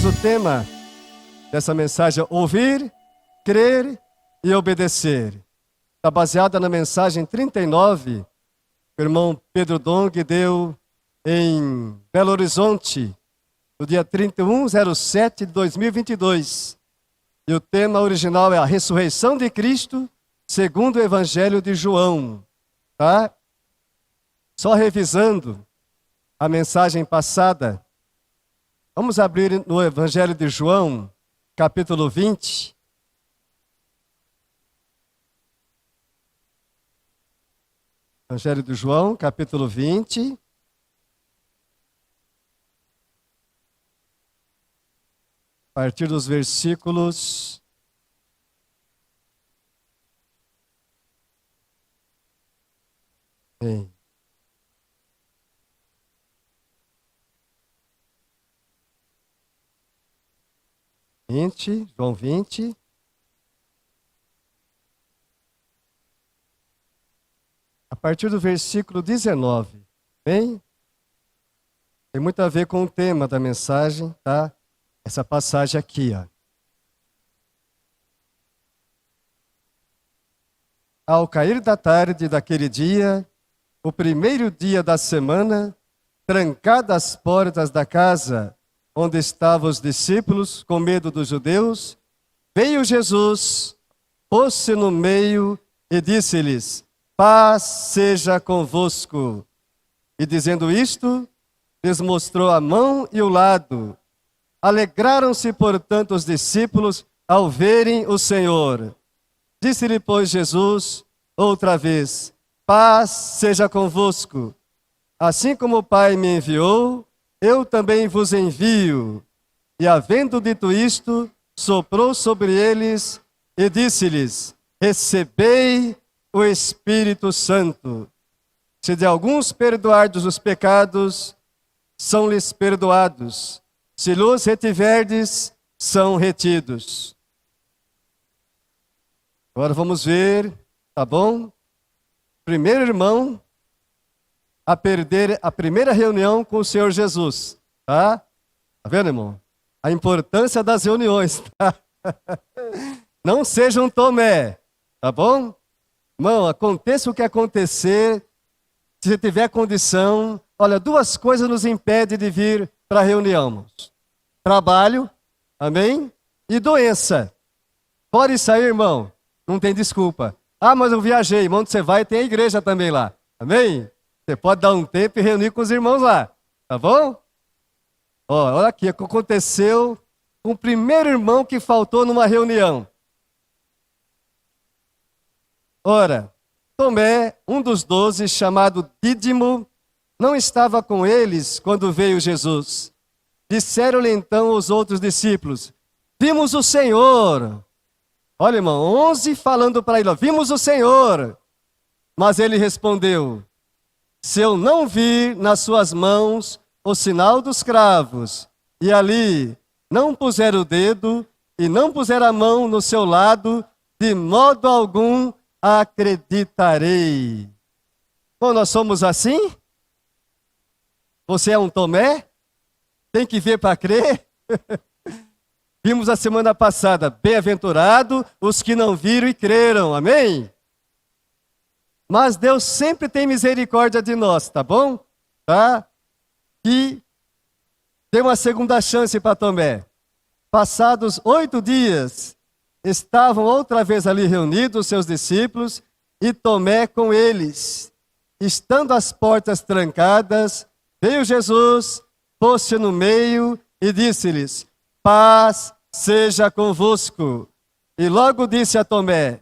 o tema dessa mensagem é ouvir, crer e obedecer. Está baseada na mensagem 39 que o irmão Pedro Dong deu em Belo Horizonte, no dia 31/07 de 2022. E o tema original é a ressurreição de Cristo, segundo o Evangelho de João. Tá? Só revisando a mensagem passada, vamos abrir no Evangelho de João, capítulo 20. Evangelho de João, capítulo 20. A partir dos versículos 20, João 20. A partir do versículo 19. Bem? Tem muito a ver com o tema da mensagem, tá? Essa passagem aqui, ó. Ao cair da tarde daquele dia, o primeiro dia da semana, trancadas as portas da casa onde estavam os discípulos, com medo dos judeus, veio Jesus, pôs-se no meio e disse-lhes: paz seja convosco. E dizendo isto, lhes mostrou a mão e o lado. Alegraram-se, portanto, os discípulos ao verem o Senhor. Disse-lhe, pois, Jesus outra vez: paz seja convosco. Assim como o Pai me enviou, eu também vos envio. E havendo dito isto, soprou sobre eles e disse-lhes: recebei o Espírito Santo. Se de alguns perdoardes os pecados, são-lhes perdoados. Se lhes retiverdes, são retidos. Agora vamos ver, tá bom? Primeiro irmão a perder a primeira reunião com o Senhor Jesus, tá? Tá vendo, irmão? A importância das reuniões, tá? Não seja um Tomé, tá bom? Irmão, aconteça o que acontecer, se você tiver condição, olha, duas coisas nos impedem de vir para a reunião, irmãos. Trabalho, amém? E doença. Pode sair, irmão, não tem desculpa. Ah, mas eu viajei, irmão, onde você vai tem a igreja também lá, amém? Você pode dar um tempo e reunir com os irmãos lá, tá bom? Ó, olha aqui o que aconteceu com o primeiro irmão que faltou numa reunião. Ora, Tomé, um dos 12, chamado Dídimo, não estava com eles quando veio Jesus. Disseram-lhe então os outros discípulos: vimos o Senhor. Olha, irmão, 11 falando para ele: vimos o Senhor. Mas ele respondeu: se eu não vir nas suas mãos o sinal dos cravos, e ali não puser o dedo, e não puser a mão no seu lado, de modo algum acreditarei. Bom, nós somos assim? Você é um Tomé? Tem que ver para crer? Vimos a semana passada: bem-aventurado os que não viram e creram, amém? Mas Deus sempre tem misericórdia de nós, tá bom? Tá? E deu uma segunda chance para Tomé. Passados 8 dias, estavam outra vez ali reunidos seus discípulos e Tomé com eles. Estando as portas trancadas, veio Jesus, pôs-se no meio e disse-lhes: paz seja convosco. E logo disse a Tomé: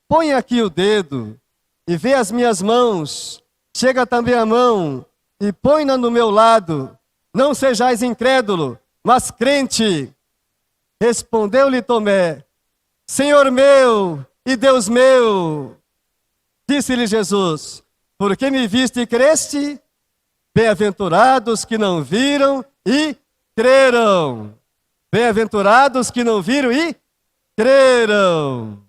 põe aqui o dedo e vê as minhas mãos, chega também a mão e põe-na no meu lado. Não sejais incrédulo, mas crente. Respondeu-lhe Tomé: Senhor meu e Deus meu. Disse-lhe Jesus: por que me viste e creste? Bem-aventurados que não viram e creram. Bem-aventurados que não viram e creram.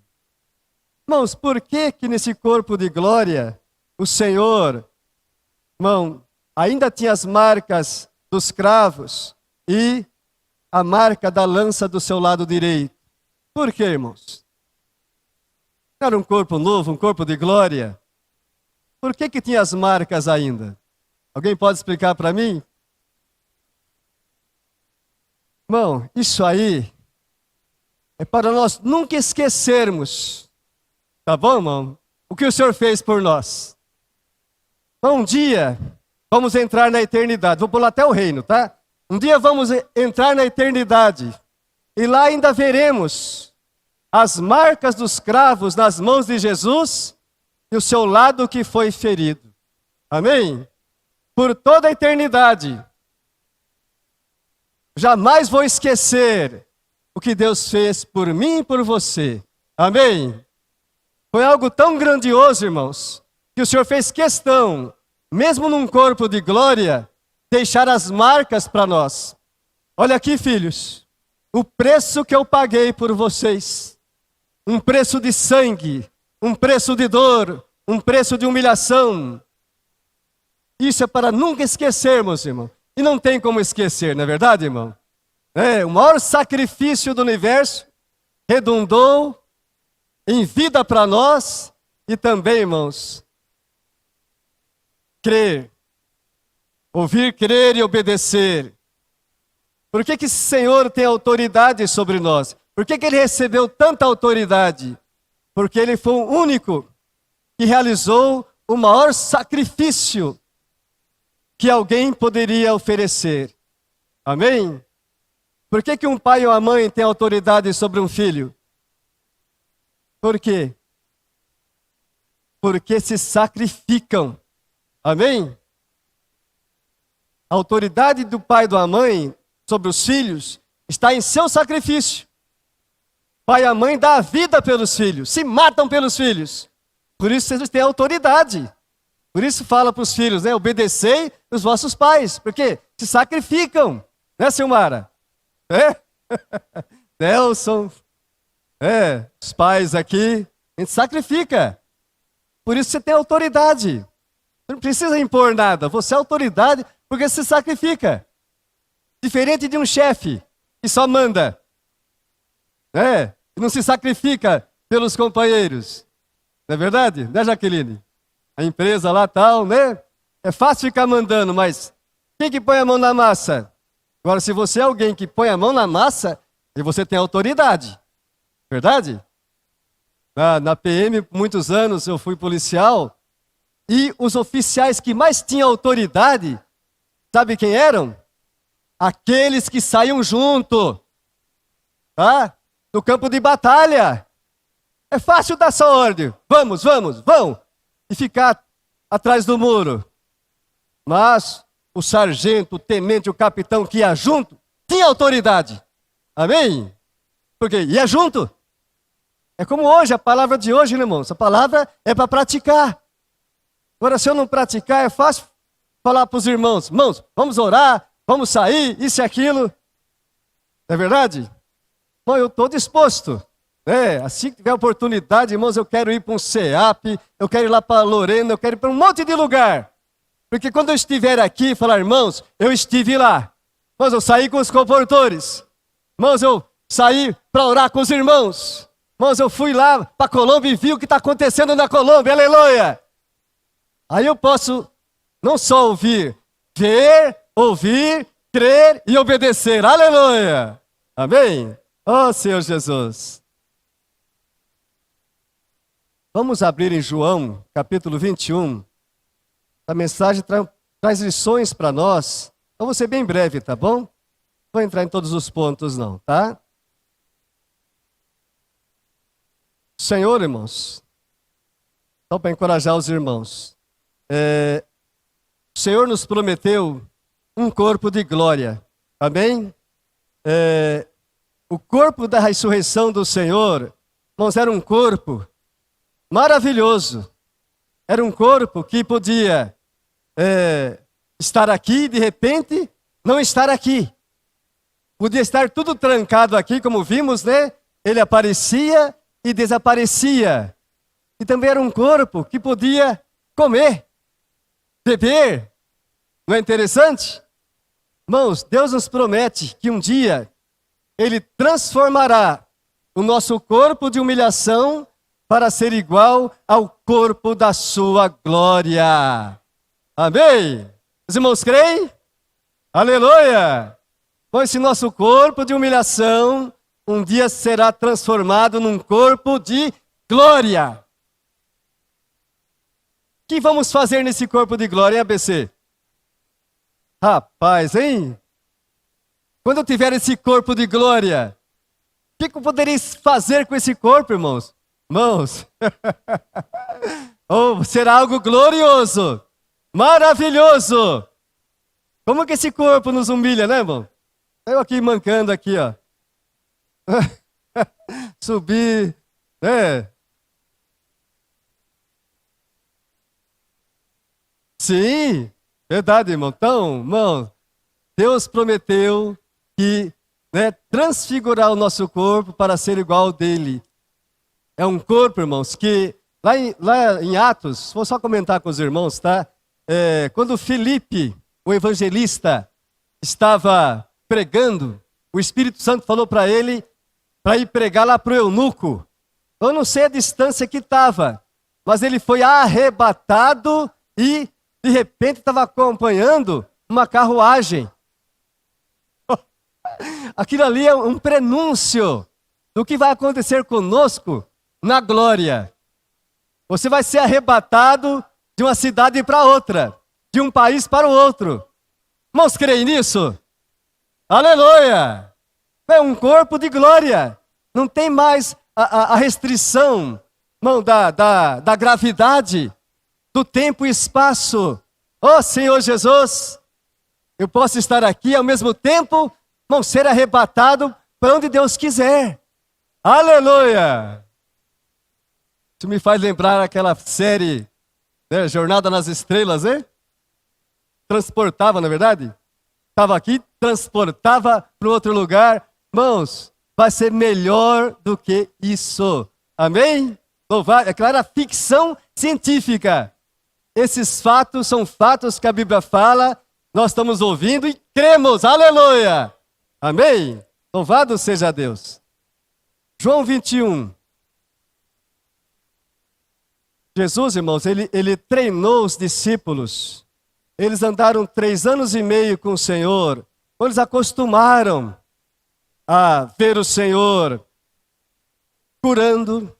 Irmãos, por que nesse corpo de glória o Senhor, irmão, ainda tinha as marcas dos cravos e a marca da lança do seu lado direito. Por quê, irmãos? Era um corpo novo, um corpo de glória. Por que tinha as marcas ainda? Alguém pode explicar para mim? Irmão, isso aí é para nós nunca esquecermos, tá bom, irmão? O que o Senhor fez por nós. Um dia, vamos entrar na eternidade. Vou pular até o reino, tá? Um dia vamos entrar na eternidade. E lá ainda veremos as marcas dos cravos nas mãos de Jesus e o seu lado que foi ferido. Amém? Por toda a eternidade. Jamais vou esquecer o que Deus fez por mim e por você. Amém? Foi algo tão grandioso, irmãos, que o Senhor fez questão, mesmo num corpo de glória, deixar as marcas para nós. Olha aqui, filhos, o preço que eu paguei por vocês. Um preço de sangue, um preço de dor, um preço de humilhação. Isso é para nunca esquecermos, irmão. E não tem como esquecer, não é verdade, irmão? O maior sacrifício do universo redundou em vida para nós e também, irmãos, crer. Ouvir, crer e obedecer. Por que esse Senhor tem autoridade sobre nós? Por que Ele recebeu tanta autoridade? Porque Ele foi o único que realizou o maior sacrifício que alguém poderia oferecer. Amém? Por que um pai ou uma mãe tem autoridade sobre um filho? Por quê? Porque se sacrificam. Amém? A autoridade do pai e da mãe sobre os filhos está em seu sacrifício. Pai e a mãe dão a vida pelos filhos, se matam pelos filhos. Por isso eles têm autoridade. Por isso fala para os filhos, né? Obedecei os vossos pais, porque se sacrificam. Né, Silmara? Nelson. Os pais aqui, a gente sacrifica. Por isso você tem autoridade. Você não precisa impor nada. Você é autoridade porque se sacrifica. Diferente de um chefe que só manda. E não se sacrifica pelos companheiros. Não é verdade? Né, Jaqueline? A empresa lá tal, né? É fácil ficar mandando, mas quem que põe a mão na massa? Agora, se você é alguém que põe a mão na massa, e você tem autoridade. Verdade? Na PM, por muitos anos, eu fui policial. E os oficiais que mais tinham autoridade, sabe quem eram? Aqueles que saíam junto. Tá? No campo de batalha. É fácil dar essa ordem. Vamos, vão. E ficar atrás do muro. Mas o sargento, o tenente, o capitão que ia junto, tinha autoridade. Amém? Porque ia junto. É como hoje, a palavra de hoje, né, irmãos? A palavra é para praticar. Agora, se eu não praticar, é fácil falar para os irmãos. Irmãos, vamos orar, vamos sair, isso e aquilo. Não é verdade? Bom, eu estou disposto. Assim que tiver oportunidade, irmãos, eu quero ir para um CEAP, eu quero ir lá para Lorena, eu quero ir para um monte de lugar. Porque quando eu estiver aqui, falar, irmãos, eu estive lá. Irmãos, eu saí com os comportores. Irmãos, eu saí para orar com os irmãos. Irmãos, eu fui lá para a Colômbia e vi o que está acontecendo na Colômbia, aleluia. Aí eu posso não só ouvir, ver, ouvir, crer e obedecer, aleluia. Amém? Oh, Senhor Jesus. Vamos abrir em João, capítulo 21. A mensagem traz lições para nós. Então, vou ser bem breve, tá bom? Não vou entrar em todos os pontos, não, tá? Senhor, irmãos, só para encorajar os irmãos, o Senhor nos prometeu um corpo de glória, amém? O corpo da ressurreição do Senhor, irmãos, era um corpo maravilhoso, era um corpo que podia estar aqui e de repente não estar aqui, podia estar tudo trancado aqui, como vimos, né? Ele aparecia e desaparecia. E também era um corpo que podia comer, beber. Não é interessante? Irmãos, Deus nos promete que um dia Ele transformará o nosso corpo de humilhação para ser igual ao corpo da sua glória. Amém? Os irmãos creem? Aleluia! Pois esse nosso corpo de humilhação um dia será transformado num corpo de glória. O que vamos fazer nesse corpo de glória, hein, ABC? Rapaz, hein? Quando eu tiver esse corpo de glória, o que eu poderei fazer com esse corpo, irmãos? Irmãos, oh, será algo glorioso, maravilhoso. Como que esse corpo nos humilha, né, irmão? Eu aqui mancando aqui, ó. Subir, né? Sim, verdade, irmão. Então, irmão, Deus prometeu que, né, transfigurar o nosso corpo para ser igual ao dele. É um corpo, irmãos, que lá em Atos, vou só comentar com os irmãos, tá? Quando Filipe, o evangelista, estava pregando, o Espírito Santo falou para ele para ir pregar lá para o eunuco. Eu não sei a distância que estava, mas ele foi arrebatado e de repente estava acompanhando uma carruagem. Aquilo ali é um prenúncio do que vai acontecer conosco na glória. Você vai ser arrebatado de uma cidade para outra, de um país para o outro. Irmãos, creem nisso? Aleluia! É um corpo de glória. Não tem mais a restrição, não, da gravidade, do tempo e espaço. Oh, Senhor Jesus, eu posso estar aqui ao mesmo tempo, não ser arrebatado para onde Deus quiser. Aleluia! Isso me faz lembrar aquela série, né, Jornada nas Estrelas, hein? Transportava, na verdade? Estava aqui, transportava para outro lugar. Irmãos, vai ser melhor do que isso. Amém? É claro, a ficção científica. Esses fatos são fatos que a Bíblia fala, nós estamos ouvindo e cremos. Aleluia! Amém? Louvado seja Deus. João 21. Jesus, irmãos, ele treinou os discípulos. Eles andaram 3 anos e meio com o Senhor. Eles acostumaram a ver o Senhor curando,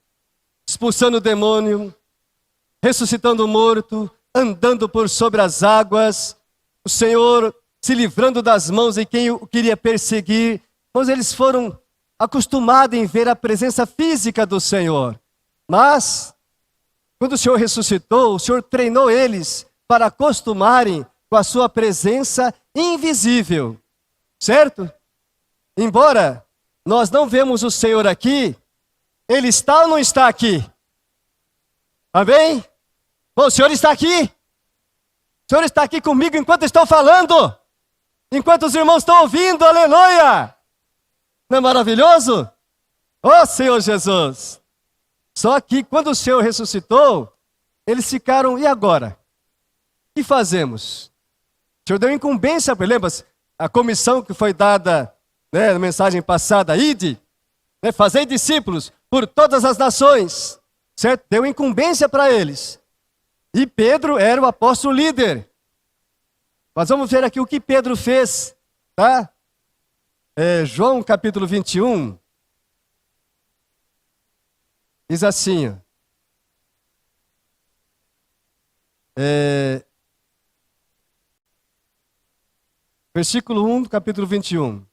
expulsando o demônio, ressuscitando o morto, andando por sobre as águas. O Senhor se livrando das mãos de quem o queria perseguir. Mas eles foram acostumados em ver a presença física do Senhor. Mas, quando o Senhor ressuscitou, o Senhor treinou eles para acostumarem com a sua presença invisível. Certo? Embora nós não vemos o Senhor aqui, Ele está ou não está aqui? Amém? Bom, o Senhor está aqui. O Senhor está aqui comigo enquanto estou falando. Enquanto os irmãos estão ouvindo, aleluia! Não é maravilhoso? Oh, Senhor Jesus! Só que quando o Senhor ressuscitou, eles ficaram, e agora? O que fazemos? O Senhor deu incumbência, lembra a comissão que foi dada, né, na mensagem passada, ide, né, fazei discípulos por todas as nações, certo? Deu incumbência para eles. E Pedro era o apóstolo líder. Mas vamos ver aqui o que Pedro fez, tá? João capítulo 21, diz assim, versículo 1 do capítulo 21.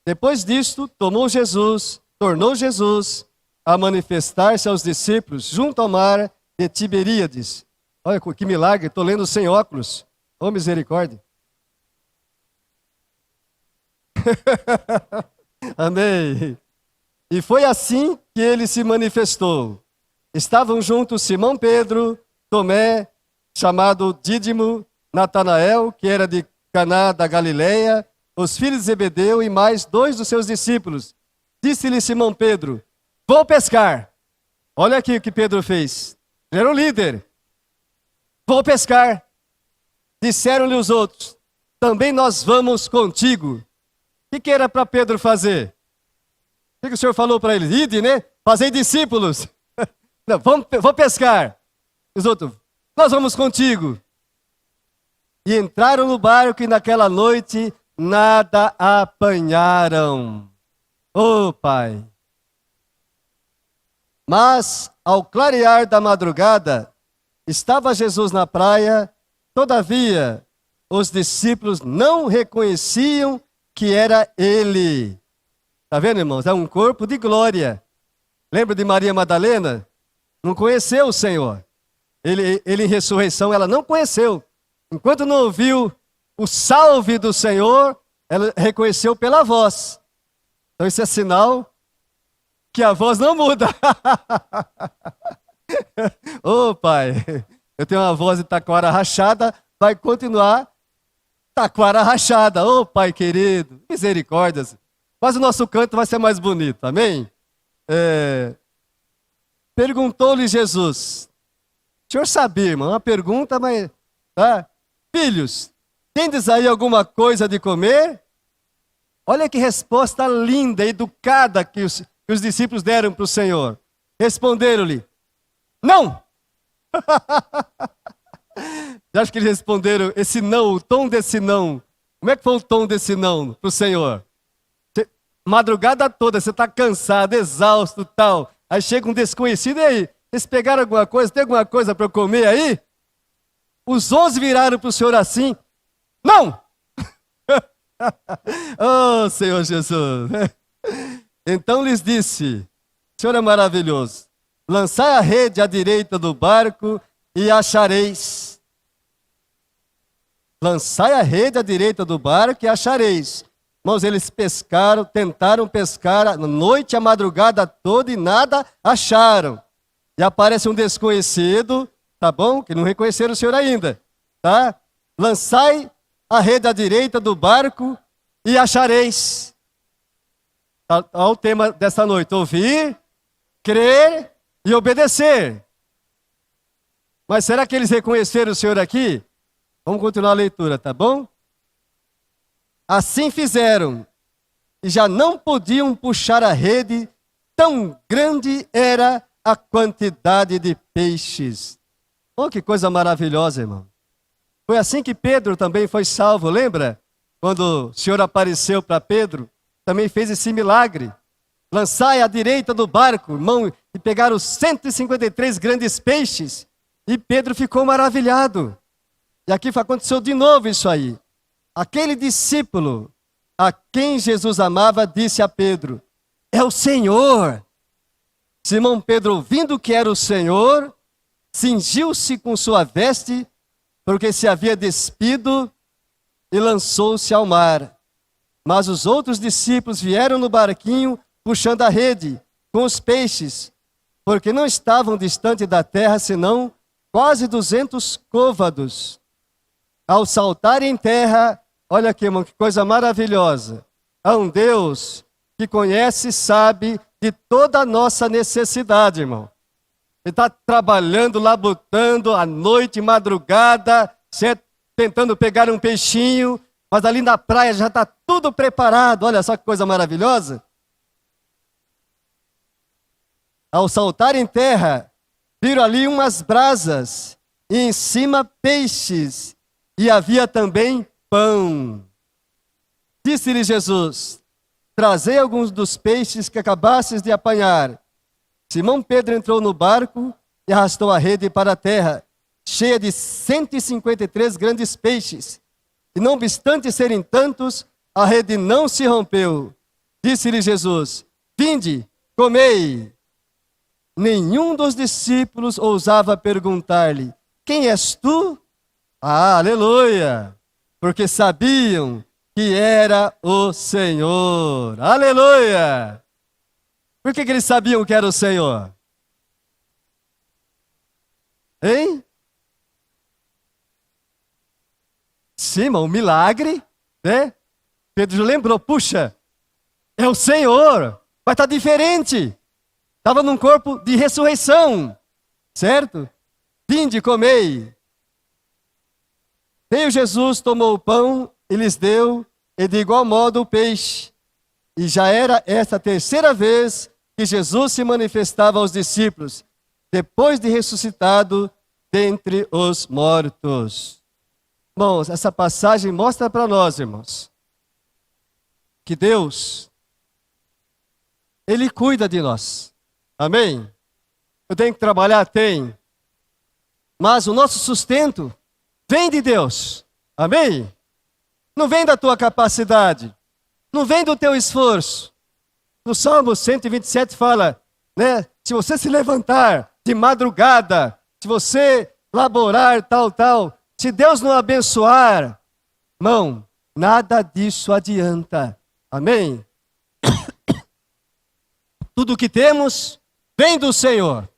Depois disto, tornou Jesus a manifestar-se aos discípulos junto ao mar de Tiberíades. Olha que milagre, estou lendo sem óculos. Oh, misericórdia. Amém. E foi assim que ele se manifestou. Estavam juntos Simão Pedro, Tomé, chamado Dídimo, Natanael, que era de Caná da Galileia, os filhos de Zebedeu e mais 2 dos seus discípulos. Disse-lhe Simão Pedro, vou pescar. Olha aqui o que Pedro fez. Ele era o líder. Vou pescar. Disseram-lhe os outros, também nós vamos contigo. O que era para Pedro fazer? que o Senhor falou para eles? Ide, né? Fazei discípulos. Não, vamos pescar. Os outros, nós vamos contigo. E entraram no barco e naquela noite nada apanharam. Oh, Pai! Mas, ao clarear da madrugada, estava Jesus na praia, todavia, os discípulos não reconheciam que era ele. Está vendo, irmãos? É um corpo de glória. Lembra de Maria Madalena? Não conheceu o Senhor. Ele em ressurreição, ela não conheceu. Enquanto não ouviu o salve do Senhor, ela reconheceu pela voz. Então esse é sinal que a voz não muda. Ô Pai, eu tenho uma voz de taquara rachada, vai continuar taquara rachada. Ô Pai querido, misericórdias. Mas o nosso canto vai ser mais bonito, amém? Perguntou-lhe Jesus. O senhor sabia, irmão, uma pergunta, mas... Tá? Filhos, tendes aí alguma coisa de comer? Olha que resposta linda, educada que os discípulos deram para o Senhor. Responderam-lhe, não! Já acho que eles responderam esse não, o tom desse não. Como é que foi o tom desse não para o Senhor? Madrugada toda, você está cansado, exausto e tal. Aí chega um desconhecido, e aí? Vocês pegaram alguma coisa? Tem alguma coisa para eu comer aí? Os 11 viraram para o Senhor assim, não! Oh, Senhor Jesus! Então lhes disse, o Senhor é maravilhoso, lançai a rede à direita do barco e achareis. Lançai a rede à direita do barco e achareis. Irmãos, eles pescaram, tentaram pescar a noite, a madrugada toda e nada acharam. E aparece um desconhecido, tá bom? Que não reconheceram o Senhor ainda, tá? Lançai a rede à direita do barco e achareis. Olha o tema dessa noite: ouvir, crer e obedecer. Mas será que eles reconheceram o Senhor aqui? Vamos continuar a leitura, tá bom? Assim fizeram, e já não podiam puxar a rede, tão grande era a quantidade de peixes. Oh, que coisa maravilhosa, irmão. Foi assim que Pedro também foi salvo, lembra? Quando o Senhor apareceu para Pedro, também fez esse milagre. Lançai à direita do barco, irmão, e pegaram 153 grandes peixes. E Pedro ficou maravilhado. E aqui aconteceu de novo isso aí. Aquele discípulo a quem Jesus amava disse a Pedro, é o Senhor. Simão Pedro, ouvindo que era o Senhor, cingiu-se com sua veste, porque se havia despido, e lançou-se ao mar. Mas os outros discípulos vieram no barquinho, puxando a rede, com os peixes, porque não estavam distante da terra, senão quase 200 côvados. Ao saltar em terra, olha aqui, irmão, que coisa maravilhosa. Há um Deus que conhece e sabe de toda a nossa necessidade, irmão. Ele está trabalhando, labutando, à noite, madrugada, tentando pegar um peixinho, mas ali na praia já está tudo preparado. Olha só que coisa maravilhosa. Ao saltar em terra, viram ali umas brasas, e em cima peixes, e havia também pão. Disse-lhe Jesus, trazei alguns dos peixes que acabastes de apanhar. Simão Pedro entrou no barco e arrastou a rede para a terra, cheia de 153 grandes peixes. E não obstante serem tantos, a rede não se rompeu. Disse-lhe Jesus, vinde, comei. Nenhum dos discípulos ousava perguntar-lhe, quem és tu? Ah, aleluia! Porque sabiam que era o Senhor. Aleluia! Por que eles sabiam que era o Senhor? Hein? Sim, um milagre, né? Pedro lembrou, puxa, é o Senhor, mas está diferente. Estava num corpo de ressurreição, certo? Vinde, comei. Veio Jesus, tomou o pão e lhes deu, e de igual modo o peixe. E já era esta a terceira vez que Jesus se manifestava aos discípulos, depois de ressuscitado dentre os mortos. Irmãos, essa passagem mostra para nós, irmãos, que Deus, Ele cuida de nós. Amém? Eu tenho que trabalhar? Tem. Mas o nosso sustento vem de Deus. Amém? Não vem da tua capacidade. Não vem do teu esforço. No Salmo 127 fala, né? Se você se levantar de madrugada, se você laborar, tal, se Deus não abençoar, irmão, nada disso adianta. Amém? Tudo o que temos vem do Senhor.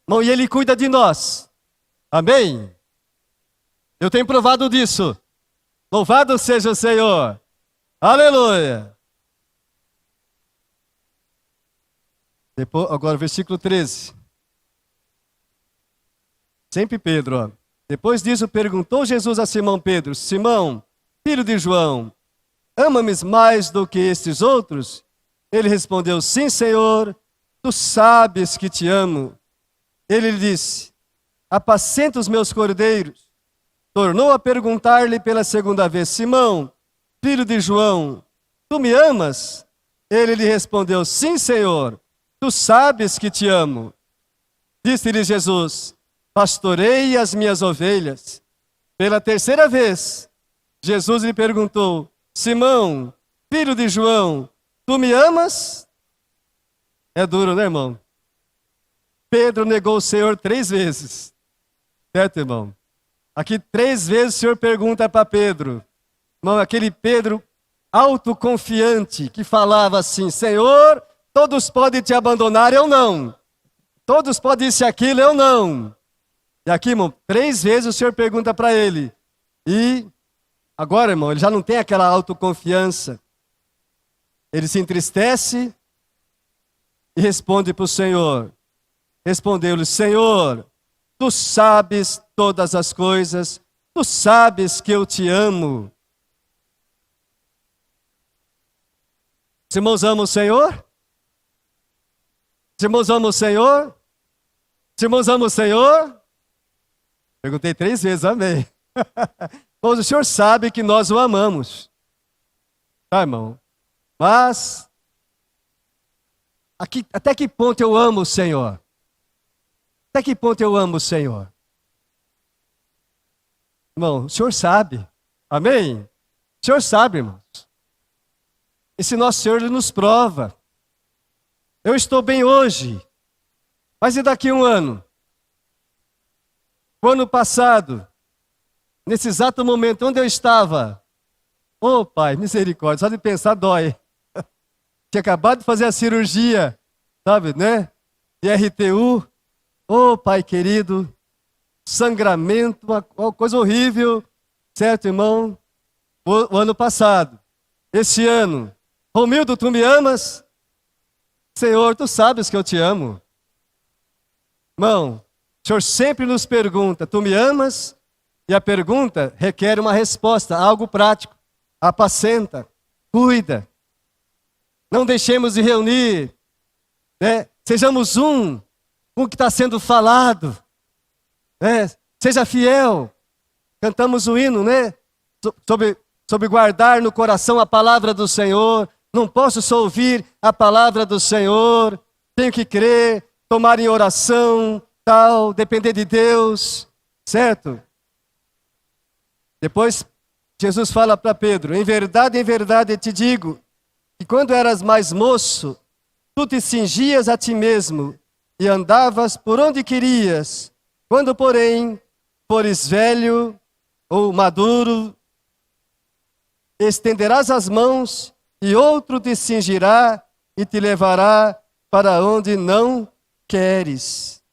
Irmão, e Ele cuida de nós. Amém? Eu tenho provado disso. Louvado seja o Senhor. Aleluia. Agora, versículo 13. Sempre Pedro, ó. Depois disso, perguntou Jesus a Simão Pedro: Simão, filho de João, ama-me mais do que estes outros? Ele respondeu: sim, Senhor, tu sabes que te amo. Ele lhe disse: apacenta os meus cordeiros. Tornou a perguntar-lhe pela segunda vez: Simão, filho de João, tu me amas? Ele lhe respondeu: sim, Senhor, tu sabes que te amo. Disse-lhe Jesus: pastorei as minhas ovelhas. Pela terceira vez, Jesus lhe perguntou: Simão, filho de João, tu me amas? É duro, né, irmão? Pedro negou o Senhor 3 vezes. Certo, irmão? Aqui 3 vezes o Senhor pergunta para Pedro. Irmão, aquele Pedro autoconfiante que falava assim: Senhor, todos podem te abandonar, eu não. Todos podem isso e aquilo, eu não. E aqui, irmão, 3 vezes o Senhor pergunta para ele. E agora, irmão, ele já não tem aquela autoconfiança. Ele se entristece e responde para o Senhor. Respondeu-lhe: Senhor, tu sabes todas as coisas, tu sabes que eu te amo. Os irmãos amam o Senhor? Os irmãos amam o Senhor? Os irmãos amam o Senhor? Perguntei 3 vezes, amém. Mas o Senhor sabe que nós o amamos. Tá, irmão? Mas, até que ponto eu amo o Senhor? Até que ponto eu amo o Senhor? Irmão, o Senhor sabe. Amém? O Senhor sabe, irmãos. Esse nosso Senhor, Ele nos prova. Eu estou bem hoje, mas e daqui 1 ano? O ano passado, nesse exato momento, onde eu estava? Ô, Pai, misericórdia, só de pensar dói. Tinha acabado de fazer a cirurgia, sabe, né? De RTU. Ô, Pai querido, sangramento, uma coisa horrível, certo, irmão? O ano passado, esse ano, Romildo, tu me amas? Senhor, tu sabes que eu te amo. Irmão, o Senhor sempre nos pergunta: tu me amas? E a pergunta requer uma resposta, algo prático. Apacenta, cuida. Não deixemos de reunir, né? Sejamos um com o que está sendo falado, né? Seja fiel. Cantamos o hino, né? Sobre guardar no coração a palavra do Senhor. Não posso só ouvir a palavra do Senhor. Tenho que crer, tomar em oração, tal, depender de Deus, certo? Depois Jesus fala para Pedro: em verdade eu te digo, que quando eras mais moço, tu te cingias a ti mesmo e andavas por onde querias. Quando, porém, fores velho ou maduro, estenderás as mãos e outro te cingirá e te levará para onde não queres.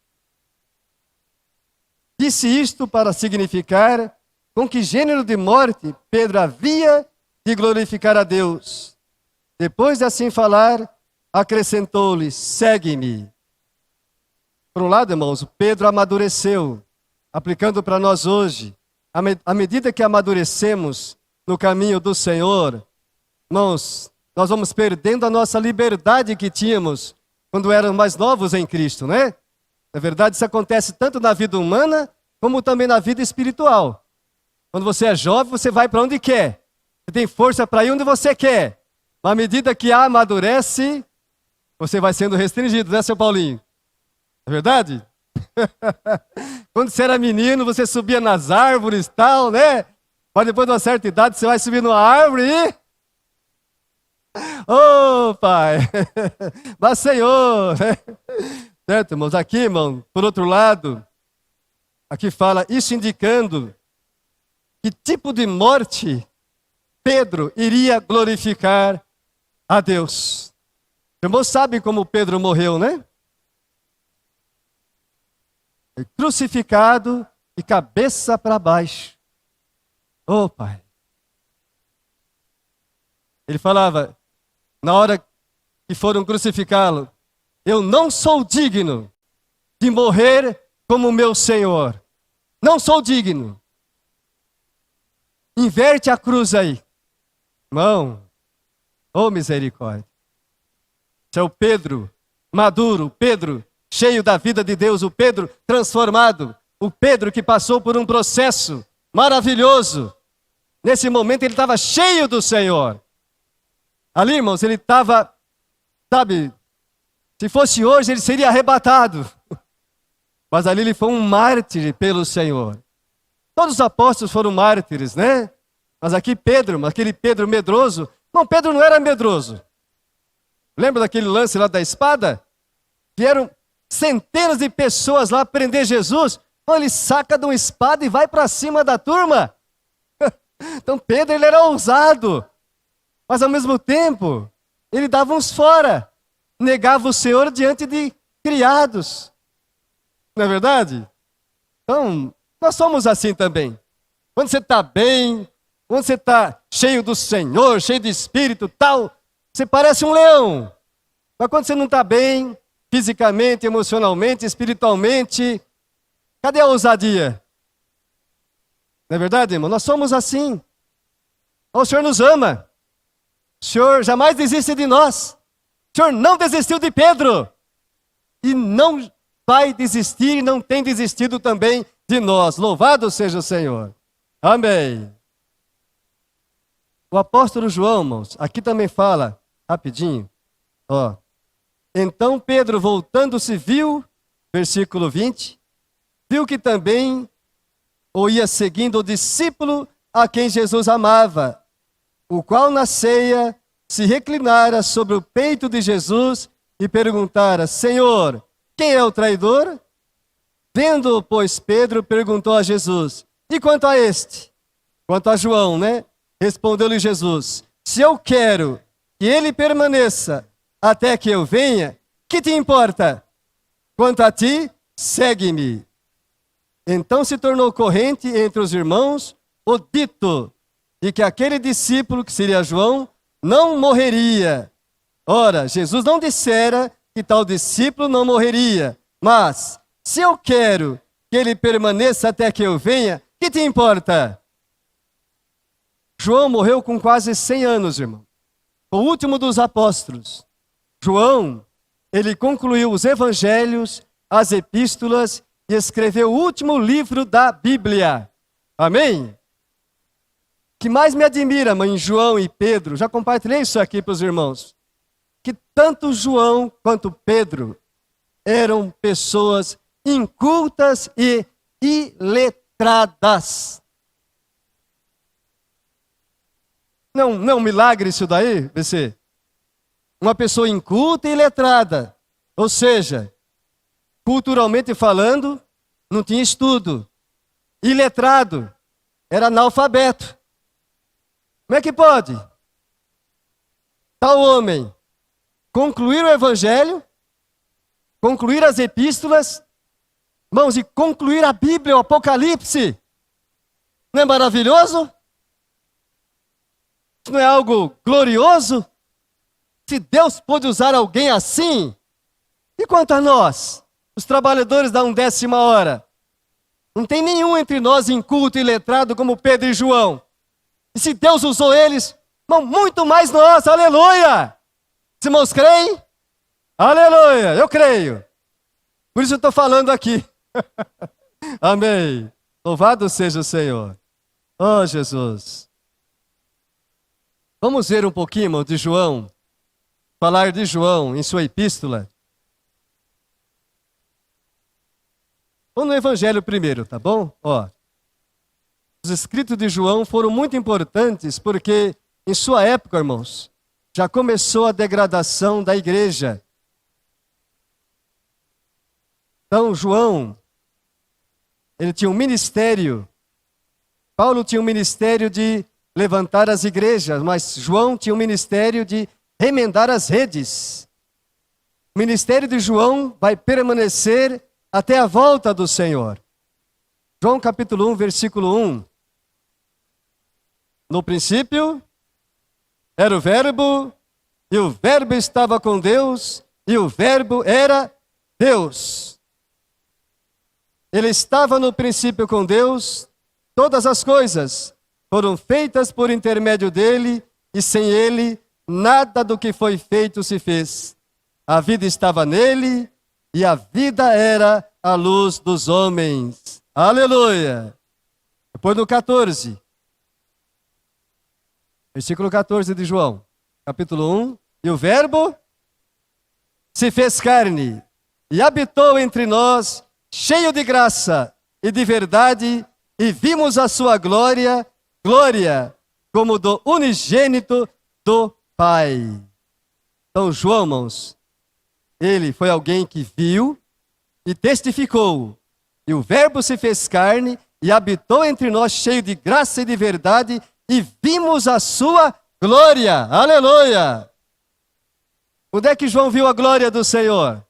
Disse isto para significar com que gênero de morte Pedro havia de glorificar a Deus. Depois de assim falar, acrescentou-lhe: segue-me. Por um lado, irmãos, Pedro amadureceu, aplicando para nós hoje. À medida que amadurecemos no caminho do Senhor, irmãos, nós vamos perdendo a nossa liberdade que tínhamos quando éramos mais novos em Cristo, né? Na verdade, isso acontece tanto na vida humana, como também na vida espiritual. Quando você é jovem, você vai para onde quer. Você tem força para ir onde você quer. Mas à medida que amadurece, você vai sendo restringido, né, seu Paulinho? É verdade? Quando você era menino, você subia nas árvores e tal, né? Mas depois de uma certa idade, você vai subir numa árvore e... Ô, pai! Mas, Senhor! Certo, irmãos? Aqui, irmão, por outro lado, aqui fala, isso indicando que tipo de morte Pedro iria glorificar a Deus. Irmãos, sabem como Pedro morreu, né? Crucificado e cabeça para baixo. Oh, pai. Ele falava, na hora que foram crucificá-lo, eu não sou digno de morrer como meu Senhor. Não sou digno. Inverte a cruz aí. Irmão, oh misericórdia. Esse é o Pedro maduro, o Pedro cheio da vida de Deus, o Pedro transformado, o Pedro que passou por um processo maravilhoso. Nesse momento ele estava cheio do Senhor. Ali, irmãos, ele estava, sabe, se fosse hoje ele seria arrebatado. Mas ali ele foi um mártir pelo Senhor. Todos os apóstolos foram mártires, né? Mas aqui Pedro, aquele Pedro medroso. Não, Pedro não era medroso. Lembra daquele lance lá da espada? Vieram centenas de pessoas lá prender Jesus. Então ele saca de uma espada e vai para cima da turma. Então Pedro, ele era ousado. Mas ao mesmo tempo, ele dava uns fora. Negava o Senhor diante de criados. Não é verdade? Então, nós somos assim também. Quando você está bem, quando você está cheio do Senhor, cheio de Espírito, tal, você parece um leão. Mas quando você não está bem, fisicamente, emocionalmente, espiritualmente, cadê a ousadia? Não é verdade, irmão? Nós somos assim. O Senhor nos ama. O Senhor jamais desiste de nós. O Senhor não desistiu de Pedro. E não vai desistir e não tem desistido também de nós. Louvado seja o Senhor. Amém. O apóstolo João, irmãos, aqui também fala, rapidinho, ó. Então Pedro, voltando-se, viu, versículo 20, viu que também o ia seguindo o discípulo a quem Jesus amava, o qual na ceia se reclinara sobre o peito de Jesus e perguntara, Senhor, quem é o traidor? Vendo-o, pois, Pedro perguntou a Jesus, e quanto a este? Quanto a João, né? Respondeu-lhe Jesus, se eu quero que ele permaneça até que eu venha, que te importa? Quanto a ti, segue-me. Então se tornou corrente entre os irmãos o dito de que aquele discípulo, que seria João, não morreria. Ora, Jesus não dissera que tal discípulo não morreria, mas se eu quero que ele permaneça até que eu venha, que te importa? João morreu com quase 100 anos, irmão. O último dos apóstolos. João, ele concluiu os evangelhos, as epístolas e escreveu o último livro da Bíblia. Amém? O que mais me admira, mãe, João e Pedro, já compartilhei isso aqui para os irmãos, que tanto João quanto Pedro eram pessoas incultas e iletradas. Não é um milagre isso daí, BC? Uma pessoa inculta e iletrada. Ou seja, culturalmente falando, não tinha estudo. Iletrado, era analfabeto. Como é que pode? Tal homem concluir o evangelho, concluir as epístolas, irmãos, e concluir a Bíblia, o Apocalipse. Não é maravilhoso? Não é algo glorioso? Se Deus pôde usar alguém assim, e quanto a nós, os trabalhadores da 1/10 hora? Não tem nenhum entre nós inculto e letrado como Pedro e João. E se Deus usou eles, Mas muito mais nós, aleluia! Os irmãos creem? Aleluia, eu creio. Por isso eu estou falando aqui. Amém. Louvado seja o Senhor. Oh, Jesus. Vamos ver um pouquinho, irmão, de João. Falar de João em sua epístola. Vamos no Evangelho primeiro, tá bom? Ó, os escritos de João foram muito importantes porque, em sua época, irmãos, já começou a degradação da igreja. Então, João, ele tinha um ministério. Paulo tinha um ministério de levantar as igrejas, mas João tinha um ministério de remendar as redes. O ministério de João vai permanecer até a volta do Senhor. João capítulo 1, versículo 1. No princípio era o Verbo, e o Verbo estava com Deus, e o Verbo era Deus. Ele estava no princípio com Deus, todas as coisas foram feitas por intermédio dele, e sem ele, nada do que foi feito se fez. A vida estava nele, e a vida era a luz dos homens. Aleluia! Depois no 14, versículo 14 de João, capítulo 1. E o Verbo se fez carne e habitou entre nós, cheio de graça e de verdade, e vimos a sua glória, glória como do unigênito do Pai. Então, João, irmãos, ele foi alguém que viu e testificou. E o Verbo se fez carne e habitou entre nós, cheio de graça e de verdade, e vimos a sua glória. Aleluia! Onde é que João viu a glória do Senhor?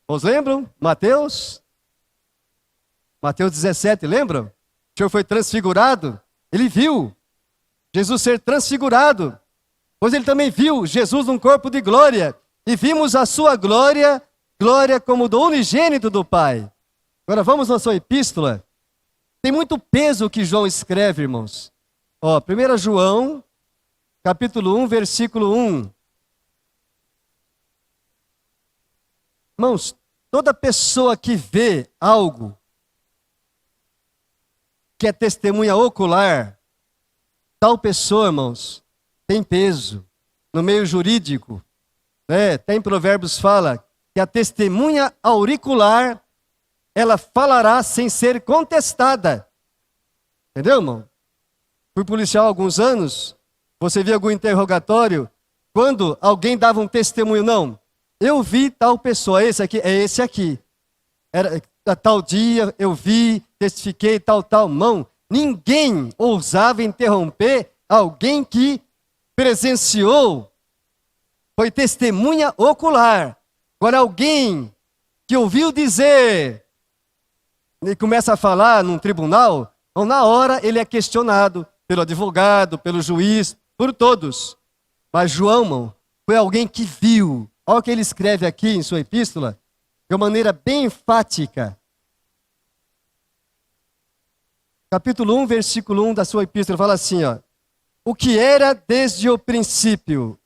Vocês lembram? Mateus 17, lembram? O Senhor foi transfigurado. Ele viu Jesus ser transfigurado. Pois ele também viu Jesus num corpo de glória. E vimos a sua glória, glória como do unigênito do Pai. Agora vamos na sua epístola. Tem muito peso o que João escreve, irmãos. Ó, 1 João, capítulo 1, versículo 1. Irmãos, toda pessoa que vê algo que é testemunha ocular, tal pessoa, irmãos, tem peso no meio jurídico. Né? Até em Provérbios fala que a testemunha auricular, ela falará sem ser contestada. Entendeu, irmão? Fui policial há alguns anos, você via algum interrogatório, quando alguém dava um testemunho, não, eu vi tal pessoa, esse aqui, é esse aqui. Era tal dia, eu vi, testifiquei, tal, mão. Ninguém ousava interromper alguém que presenciou, foi testemunha ocular. Agora alguém que ouviu dizer, e começa a falar num tribunal, então, na hora ele é questionado pelo advogado, pelo juiz, por todos. Mas João, irmão, foi alguém que viu. Olha o que ele escreve aqui em sua epístola, de uma maneira bem enfática. Capítulo 1, versículo 1 da sua epístola, fala assim, ó. O que era desde o princípio,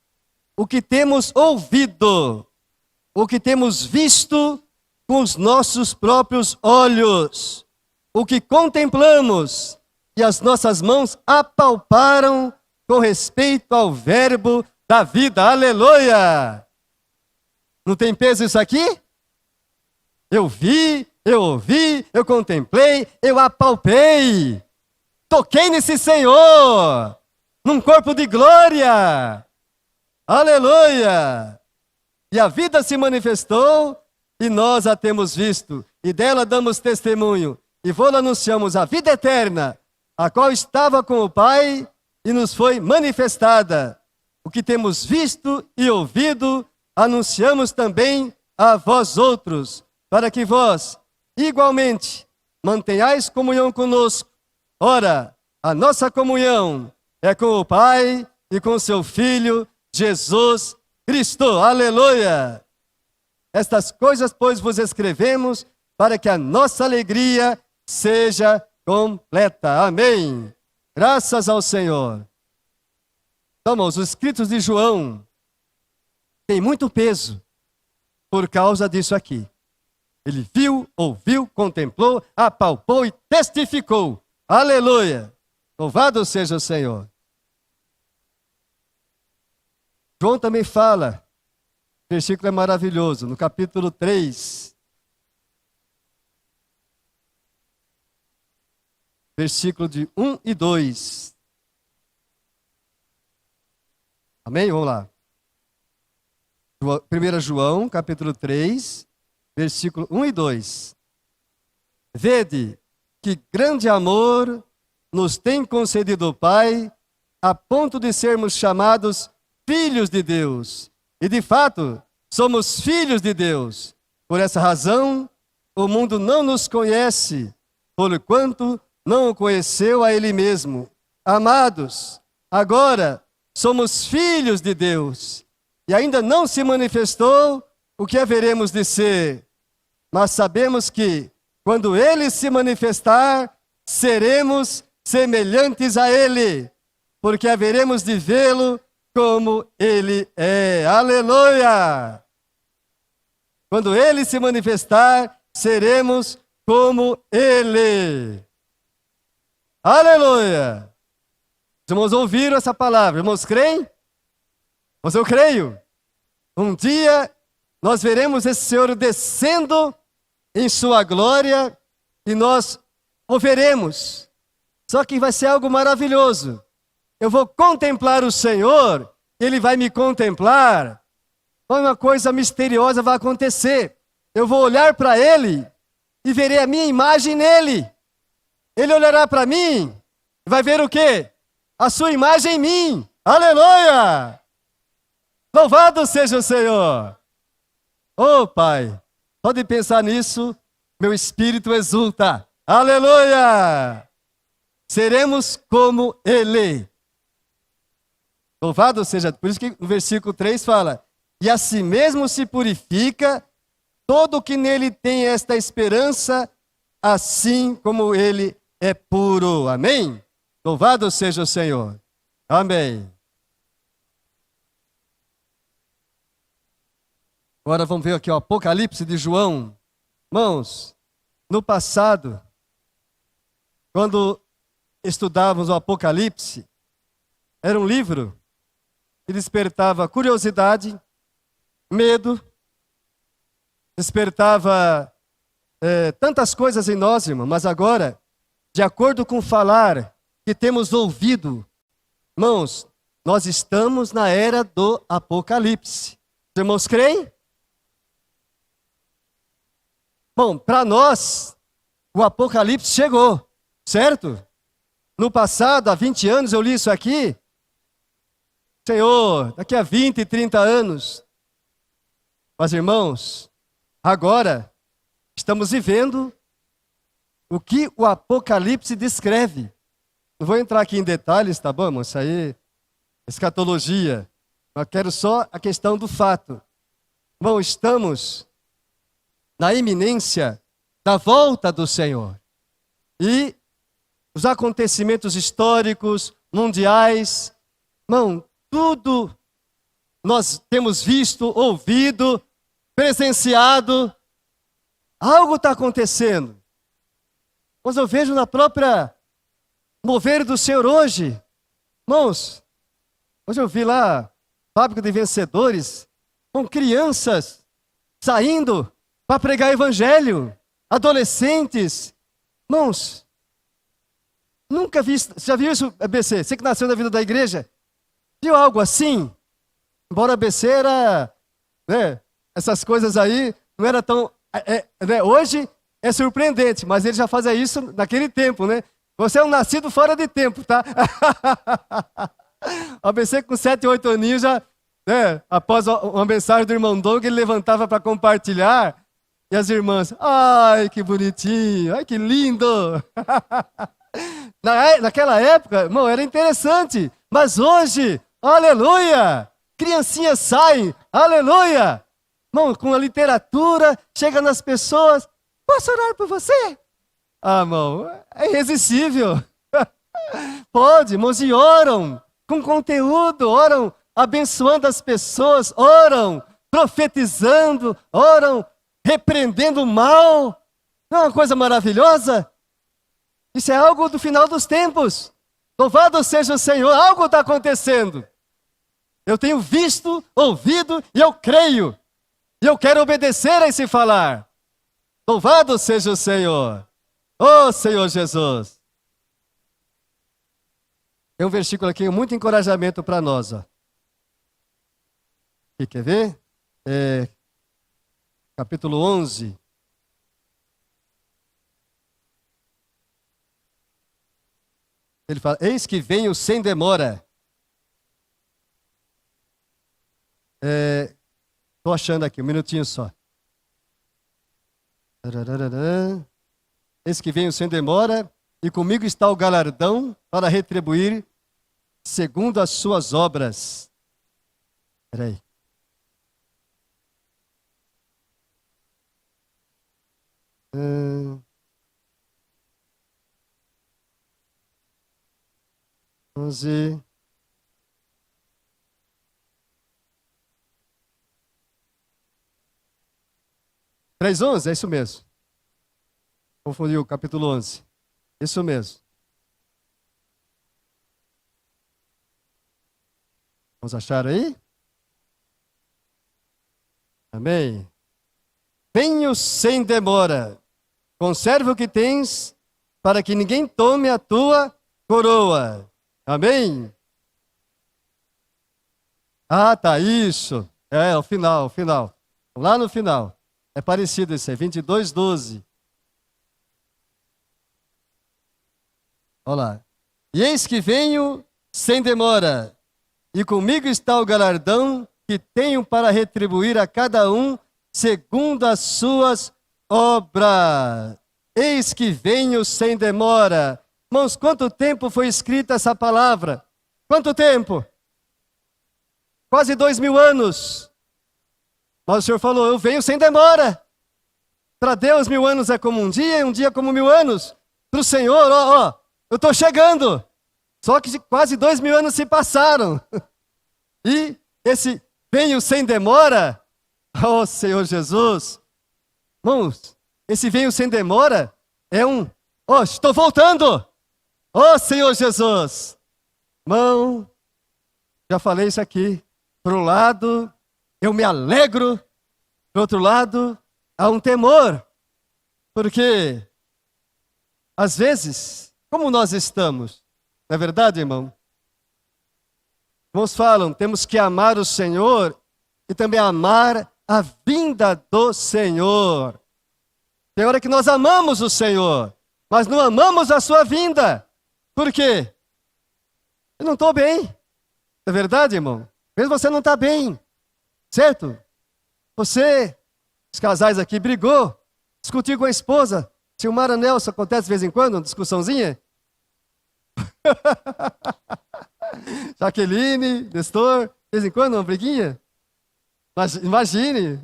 o que temos ouvido, o que temos visto com os nossos próprios olhos, o que contemplamos e as nossas mãos apalparam com respeito ao Verbo da vida. Aleluia! Não tem peso isso aqui? Eu vi, eu ouvi, eu contemplei, eu apalpei. Toquei nesse Senhor, num corpo de glória. Aleluia! E a vida se manifestou e nós a temos visto. E dela damos testemunho. E vou anunciamos a vida eterna, a qual estava com o Pai e nos foi manifestada. O que temos visto e ouvido, anunciamos também a vós outros, para que vós, igualmente, mantenhais comunhão conosco. Ora, a nossa comunhão é com o Pai e com seu Filho, Jesus Cristo. Aleluia! Estas coisas, pois, vos escrevemos, para que a nossa alegria seja completa. Amém. Graças ao Senhor. Então, irmãos, os escritos de João têm muito peso por causa disso aqui. Ele viu, ouviu, contemplou, apalpou e testificou. Aleluia! Louvado seja o Senhor. João também fala, o versículo é maravilhoso, no capítulo 3, versículo de 1 e 2. Amém? Vamos lá. 1 João, capítulo 3, versículo 1 e 2. Vede que grande amor nos tem concedido o Pai, a ponto de sermos chamados filhos de Deus. E de fato, somos filhos de Deus. Por essa razão, o mundo não nos conhece, porquanto não o conheceu a Ele mesmo. Amados, agora somos filhos de Deus. E ainda não se manifestou o que haveremos de ser. Mas sabemos que, quando Ele se manifestar, seremos semelhantes a Ele, porque haveremos de vê-lo como Ele é. Aleluia! Quando Ele se manifestar, seremos como Ele. Aleluia! Os irmãos ouviram essa palavra. Irmãos, creem? Mas eu creio. Um dia nós veremos esse Senhor descendo em sua glória e nós o veremos. Só que vai ser algo maravilhoso. Eu vou contemplar o Senhor, Ele vai me contemplar. Uma coisa misteriosa vai acontecer. Eu vou olhar para Ele e verei a minha imagem nele. Ele olhará para mim e vai ver o quê? A sua imagem em mim. Aleluia! Louvado seja o Senhor. Oh, Pai, pode pensar nisso, meu espírito exulta. Aleluia! Seremos como Ele. Louvado seja, por isso que o versículo 3 fala, e a si mesmo se purifica todo que nele tem esta esperança, assim como ele é puro. Amém? Louvado seja o Senhor. Amém. Agora vamos ver aqui o Apocalipse de João. Irmãos, no passado, quando estudávamos o Apocalipse, era um livro que despertava curiosidade, medo, despertava tantas coisas em nós, irmão, mas agora, de acordo com o falar que temos ouvido, irmãos, nós estamos na era do Apocalipse. Os irmãos creem? Bom, para nós, o Apocalipse chegou, certo? No passado, há 20 anos, eu li isso aqui. Senhor, daqui a 20, 30 anos. Mas, irmãos, agora estamos vivendo o que o Apocalipse descreve. Não vou entrar aqui em detalhes, tá bom, irmão? Isso aí é escatologia. Mas quero só a questão do fato. Irmão, estamos na iminência da volta do Senhor. E os acontecimentos históricos, mundiais, irmão, tudo nós temos visto, ouvido, presenciado. Algo está acontecendo. Mas eu vejo na própria mover do Senhor hoje. Irmãos, hoje eu vi lá, fábrica de vencedores, com crianças saindo para pregar evangelho, adolescentes. Irmãos, nunca vi, já viu isso, ABC? Você que nasceu na vida da igreja, viu algo assim? Embora ABC era, né, essas coisas aí, não era tão, né, hoje é surpreendente, mas ele já fazia isso naquele tempo, né? Você é um nascido fora de tempo, tá? O ABC com 7, 8 aninhos já, né, após uma mensagem do irmão Doug, ele levantava para compartilhar, e as irmãs, ai, que bonitinho, ai, que lindo. Naquela época, irmão, era interessante, mas hoje, aleluia, criancinhas saem, aleluia. Irmão, com a literatura, chega nas pessoas, posso orar por você? Ah, irmão, é irresistível. Pode, irmãos, e oram com conteúdo, oram abençoando as pessoas, oram profetizando, oram repreendendo o mal. Não é uma coisa maravilhosa? Isso é algo do final dos tempos. Louvado seja o Senhor, algo está acontecendo. Eu tenho visto, ouvido e eu creio. E eu quero obedecer a esse falar. Louvado seja o Senhor. Oh, Senhor Jesus. Tem um versículo aqui, muito encorajamento para nós. Ó. Aqui, quer ver? Capítulo 11. Ele fala, eis que venho sem demora. Estou achando aqui, um minutinho só. Eis que venho sem demora, e comigo está o galardão para retribuir segundo as suas obras. Espera aí. Onze. Três 11, é isso mesmo. Confundi o capítulo 11. Isso mesmo. Vamos achar aí? Amém. Venho sem demora. Conserva o que tens, para que ninguém tome a tua coroa. Amém? Ah, tá, isso. É, o final. Lá no final. É parecido isso aí, 22:12. Olha lá. E eis que venho sem demora, e comigo está o galardão que tenho para retribuir a cada um segundo as suas obras. Eis que venho sem demora. Irmãos, quanto tempo foi escrita essa palavra? Quanto tempo? Quase 2000 anos. Mas o Senhor falou, eu venho sem demora. Para Deus, 1000 anos é como um dia, e um dia como 1000 anos. Para o Senhor, eu estou chegando. Só que quase 2000 anos se passaram. E esse venho sem demora, oh Senhor Jesus. Irmãos, esse venho sem demora é estou voltando. Oh Senhor Jesus. Irmão, já falei isso aqui. Por um lado, eu me alegro. Por outro lado, há um temor. Porque, às vezes, como nós estamos? Não é verdade, irmão? Irmãos falam, temos que amar o Senhor e também amar a vinda do Senhor. Tem hora que nós amamos o Senhor, mas não amamos a sua vinda. Por quê? Eu não estou bem. É verdade, irmão? Mesmo você não está bem, certo? Você, os casais aqui, brigou, discutiu com a esposa. Silmara Nelson, acontece de vez em quando, uma discussãozinha? Jaqueline, Nestor, de vez em quando, uma briguinha? Imagine,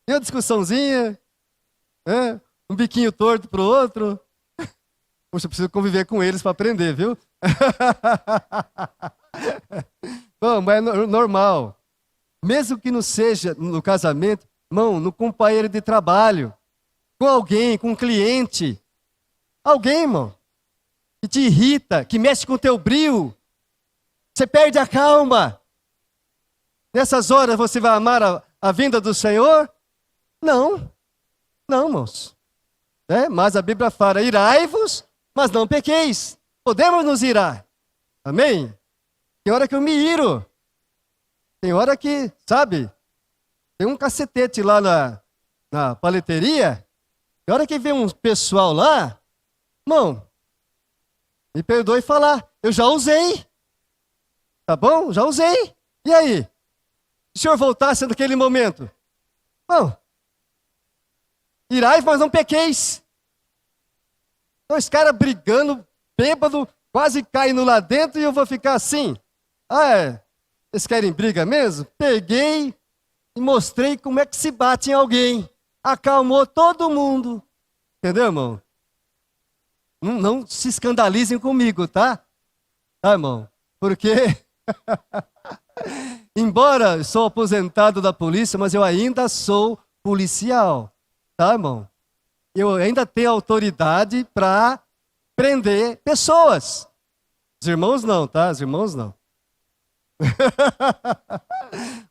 e uma discussãozinha, um biquinho torto pro outro. Poxa, eu preciso conviver com eles para aprender, viu? Bom, mas é normal. Mesmo que não seja no casamento, irmão, no companheiro de trabalho, com alguém, com um cliente. Alguém, irmão, que te irrita, que mexe com o teu brio. Você perde a calma. Nessas horas você vai amar a vinda do Senhor? Não. Não, irmãos. Mas a Bíblia fala, irai-vos, mas não pequeis. Podemos nos irar. Amém? Tem hora que eu me iro. Tem hora que, sabe, tem um cacetete lá na paleteria. Tem hora que vem um pessoal lá, irmão, me perdoe falar, eu já usei. Tá bom? Já usei. E aí? Se o senhor voltasse naquele momento? Bom, irai, mas não pequeis. Dois caras brigando, bêbado, quase caindo lá dentro e eu vou ficar assim. Vocês querem briga mesmo? Peguei e mostrei como é que se bate em alguém. Acalmou todo mundo. Entendeu, irmão? não se escandalizem comigo, tá? Tá, irmão? Porque, embora eu sou aposentado da polícia, mas eu ainda sou policial, tá, irmão? Eu ainda tenho autoridade para prender pessoas. Os irmãos não, tá? Os irmãos não.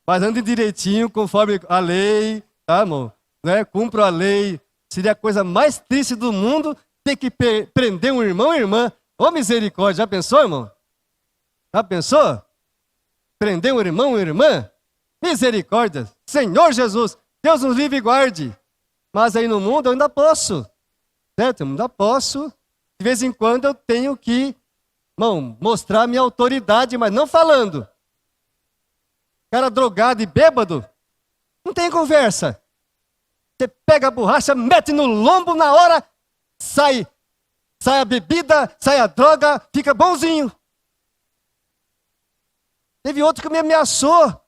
Mas andem direitinho, conforme a lei, tá, irmão? Né? Cumpro a lei. Seria a coisa mais triste do mundo ter que prender um irmão e irmã. Ô misericórdia, já pensou, irmão? Já pensou? Prender um irmão e uma irmã? Misericórdia. Senhor Jesus, Deus nos livre e guarde. Mas aí no mundo eu ainda posso. Certo? Eu ainda posso. De vez em quando eu tenho que, irmão, mostrar minha autoridade, mas não falando. Cara drogado e bêbado, não tem conversa. Você pega a borracha, mete no lombo na hora, sai a bebida, sai a droga, fica bonzinho. Teve outro que me ameaçou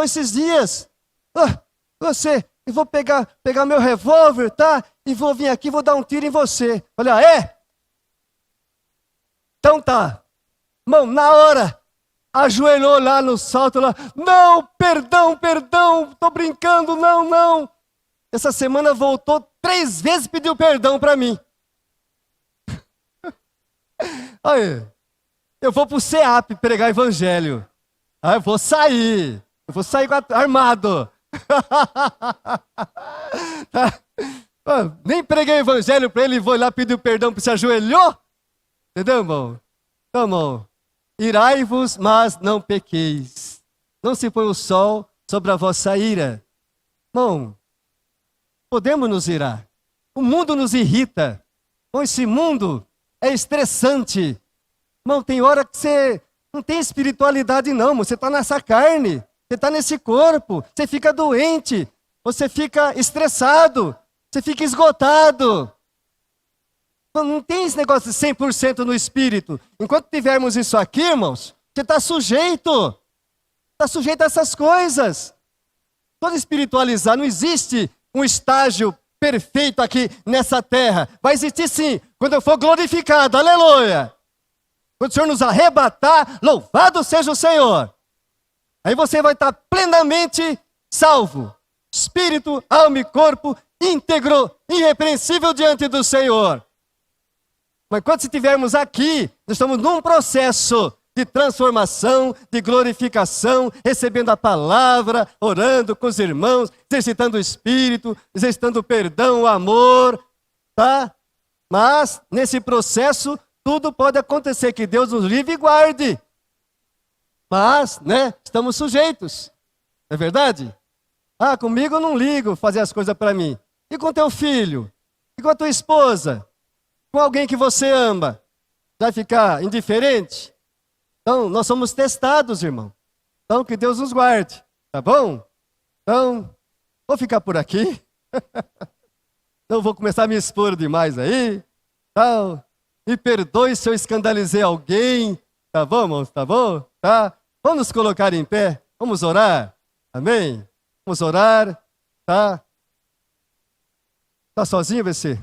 esses dias. Eu vou pegar meu revólver, tá? E vou vir aqui, vou dar um tiro em você. Olha, é? Então tá. Irmão, na hora, ajoelhou lá no salto, lá. Não, perdão, tô brincando, não. Essa semana voltou 3 vezes e pediu perdão para mim. Aí, eu vou pro CEAP pregar evangelho. Aí eu vou sair armado. Nem preguei evangelho para ele, vou lá pedir perdão porque se ajoelhou. Entendeu, irmão? Então, irmão, irai-vos, mas não pequeis. Não se põe o sol sobre a vossa ira. Irmão, podemos nos irar. O mundo nos irrita. Bom, esse mundo é estressante. Irmão, tem hora que você não tem espiritualidade não, irmão. Você está nessa carne, você está nesse corpo, você fica doente, você fica estressado, você fica esgotado. Não tem esse negócio de 100% no espírito. Enquanto tivermos isso aqui, irmãos, você está sujeito. Está sujeito a essas coisas. Todo espiritualizar, não existe um estágio perfeito aqui nessa terra. Vai existir sim, quando eu for glorificado, aleluia. Quando o Senhor nos arrebatar, louvado seja o Senhor. Aí você vai estar plenamente salvo. Espírito, alma e corpo, íntegro, irrepreensível diante do Senhor. Mas quando estivermos aqui, nós estamos num processo de transformação, de glorificação, recebendo a palavra, orando com os irmãos, exercitando o Espírito, exercitando o perdão, o amor, tá? Mas, nesse processo, tudo pode acontecer, que Deus nos livre e guarde. Mas, né, estamos sujeitos, não é verdade? Comigo eu não ligo fazer as coisas para mim. E com teu filho? E com a tua esposa? Com alguém que você ama? Vai ficar indiferente? Então, nós somos testados, irmão. Então, que Deus nos guarde, tá bom? Então, vou ficar por aqui. Não vou começar a me expor demais aí. Tá? Me perdoe se eu escandalizei alguém. Tá bom, irmãos? Tá bom? Tá? Vamos nos colocar em pé. Vamos orar. Amém? Vamos orar. Tá? Tá sozinho, você?